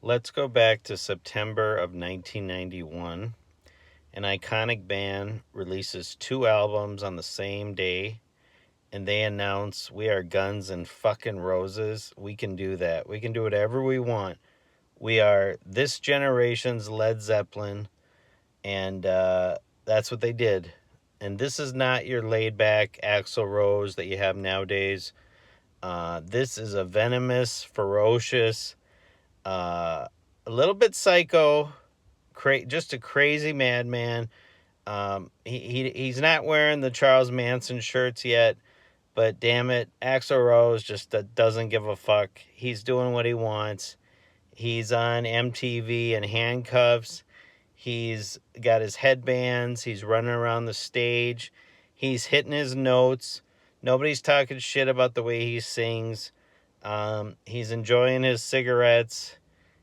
Let's go back to September of 1991. An iconic band releases 2 albums on the same day, and they announce, we are Guns and fucking Roses. We can do that. We can do whatever we want. We are this generation's Led Zeppelin, and that's what they did. And this is not your laid back Axl Rose that you have nowadays. This is a venomous, ferocious, a little bit psycho, just a crazy madman. He's not wearing the Charles Manson shirts yet, but damn it, Axl Rose just doesn't give a fuck. He's doing what he wants. He's on MTV in handcuffs. He's got his headbands. He's running around the stage. He's hitting his notes. Nobody's talking shit about the way he sings. He's enjoying his cigarettes.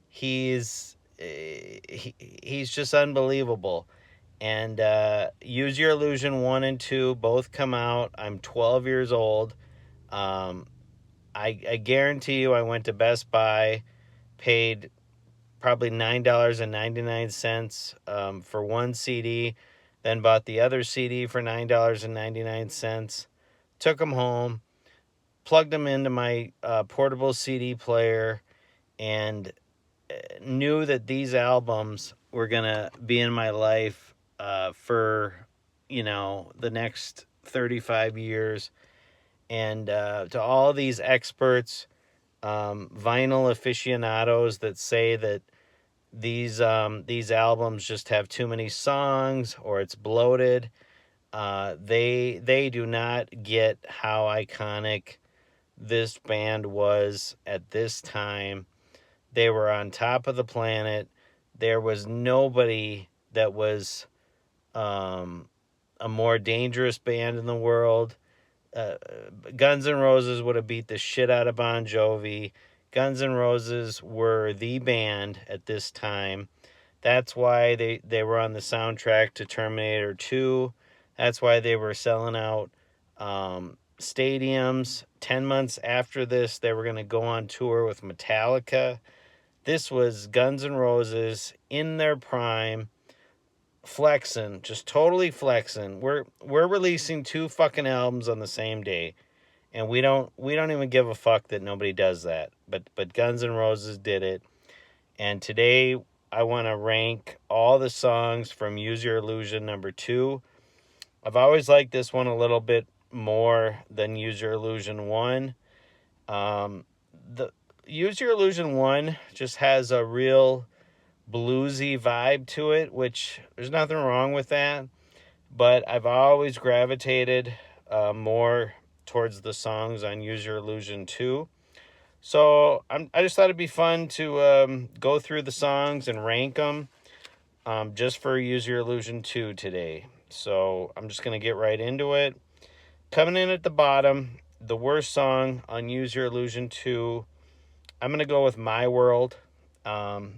He's just unbelievable. And Use Your Illusion 1 and 2 both come out. I'm 12 years old. I guarantee you I went to Best Buy, paid probably $9.99 for one CD, then bought the other CD for $9.99, took them home, plugged them into my portable CD player, and knew that these albums were going to be in my life for, the next 35 years. And to all these experts, vinyl aficionados that say that these albums just have too many songs or it's bloated, they do not get how iconic this band was at this time. They were on top of the planet. There was nobody that was a more dangerous band in the world. Guns N' Roses would have beat the shit out of Bon Jovi. Guns N' Roses were the band at this time. That's why they were on the soundtrack to Terminator 2. That's why they were selling out stadiums. 10 months after this, they were going to go on tour with Metallica. This was Guns N' Roses in their prime, flexing, just totally flexing. We're releasing 2 fucking albums on the same day, and we don't even give a fuck that nobody does that. But Guns N' Roses did it. And today I want to rank all the songs from Use Your Illusion number 2. I've always liked this one a little bit more than Use Your Illusion 1. The Use Your Illusion 1 just has a real bluesy vibe to it, which there's nothing wrong with that. But I've always gravitated more towards the songs on Use Your Illusion 2. So I just thought it'd be fun to go through the songs and rank them just for Use Your Illusion 2 today. So I'm just going to get right into it. Coming in at the bottom, the worst song on Use Your Illusion 2, I'm going to go with My World.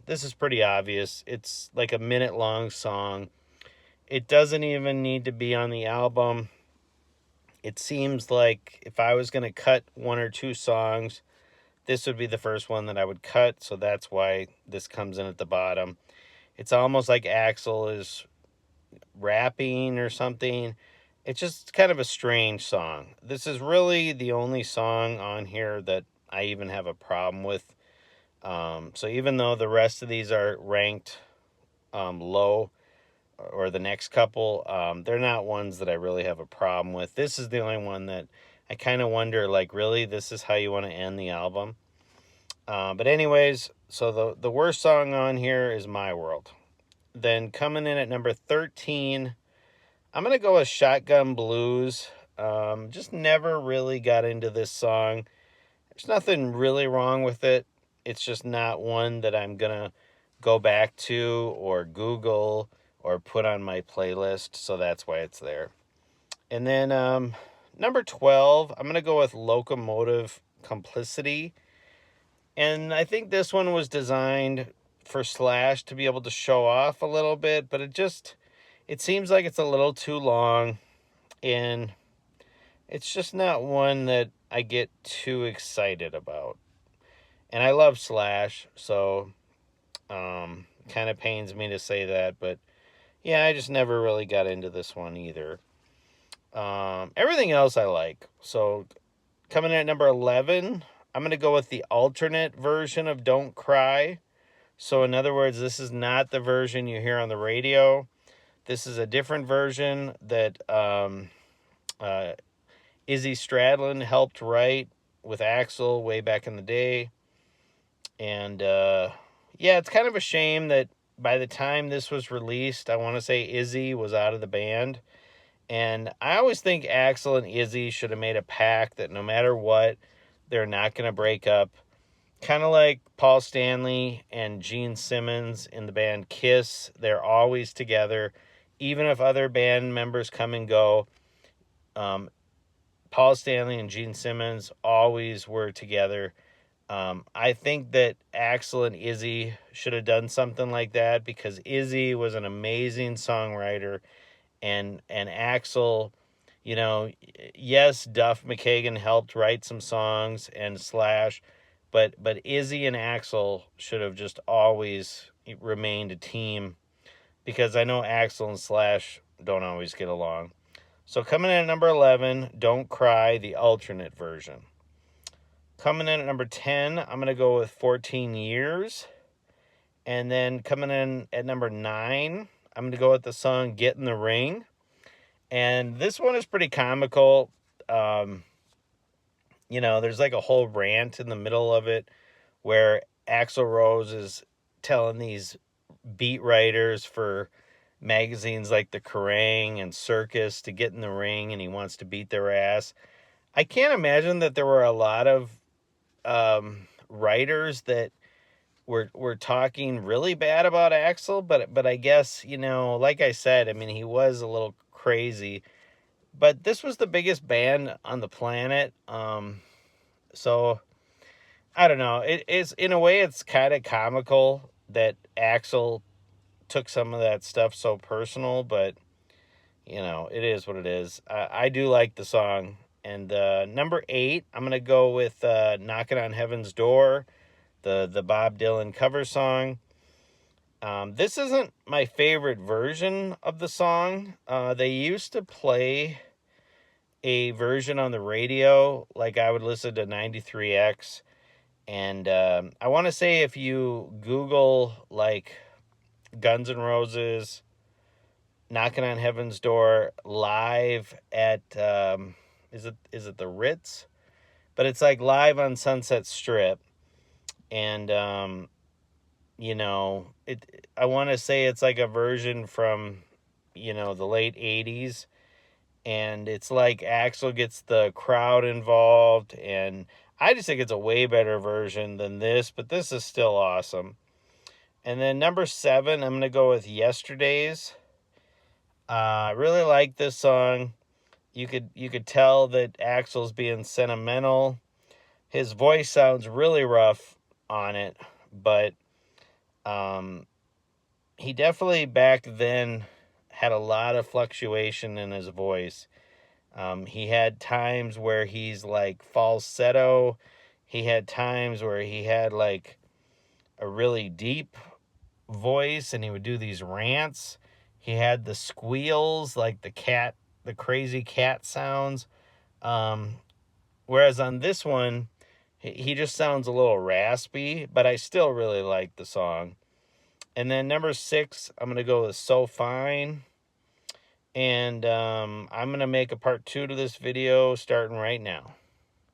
This is pretty obvious. It's like a minute-long song. It doesn't even need to be on the album. It seems like if I was going to cut 1 or 2 songs, this would be the first one that I would cut, so that's why this comes in at the bottom. It's almost like Axl is rapping or something. It's just kind of a strange song. This is really the only song on here that I even have a problem with. So even though the rest of these are ranked low, or the next couple, they're not ones that I really have a problem with. This is the only one that I kind of wonder, like, really, this is how you want to end the album? But anyways, so the worst song on here is My World. Then coming in at number 13, I'm going to go with Shotgun Blues. Just never really got into this song. There's nothing really wrong with it. It's just not one that I'm going to go back to or Google or put on my playlist, so that's why it's there. And then number 12, I'm going to go with Locomotive Complicity. And I think this one was designed for Slash to be able to show off a little bit, but it seems like it's a little too long, and it's just not one that I get too excited about. And I love Slash, so Kind of pains me to say that, but yeah, I just never really got into this one either. Everything else I like. So coming in at number 11, I'm going to go with the alternate version of Don't Cry. So in other words, this is not the version you hear on the radio. This is a different version that Izzy Stradlin helped write with Axl way back in the day. And yeah, it's kind of a shame that by the time this was released, I want to say Izzy was out of the band. And I always think Axl and Izzy should have made a pact that no matter what, they're not going to break up. Kind of like Paul Stanley and Gene Simmons in the band Kiss. They're always together. Even if other band members come and go, Paul Stanley and Gene Simmons always were together. I think that Axl and Izzy should have done something like that because Izzy was an amazing songwriter, and Axl, you know, yes, Duff McKagan helped write some songs and Slash, but Izzy and Axl should have just always remained a team because I know Axl and Slash don't always get along. So coming in at number 11, Don't Cry, the alternate version. Coming in at number 10, I'm going to go with 14 Years. And then coming in at number 9, I'm going to go with the song Get in the Ring. And this one is pretty comical. You know, there's like a whole rant in the middle of it where Axl Rose is telling these beat writers for magazines like the Kerrang and Circus to get in the ring, and he wants to beat their ass. I can't imagine that there were a lot of writers that were talking really bad about Axl, but I guess, you know, like I said, I mean, he was a little crazy, but this was the biggest band on the planet. So I don't know. It is, in a way, it's kind of comical that Axl took some of that stuff so personal, but you know, it is what it is. I do like the song. And number 8, I'm going to go with Knocking on Heaven's Door, the Bob Dylan cover song. This isn't my favorite version of the song. They used to play a version on the radio, like I would listen to 93X. And I want to say if you Google, like, Guns N' Roses Knocking on Heaven's Door live at is it the Ritz? But it's like live on Sunset Strip, and you know, I want to say it's like a version from, you know, the late 80s, and it's like Axl gets the crowd involved, and I just think it's a way better version than this, but this is still awesome. And then number 7, I'm going to go with Yesterdays. I really like this song. You could tell that Axl's being sentimental. His voice sounds really rough on it, but he definitely back then had a lot of fluctuation in his voice. He had times where he's like falsetto. He had times where he had like a really deep voice and he would do these rants. He had the squeals, like the crazy cat sounds. Whereas on this one, he just sounds a little raspy, but I still really like the song. And then number 6, I'm going to go with So Fine. And I'm going to make a part 2 to this video starting right now.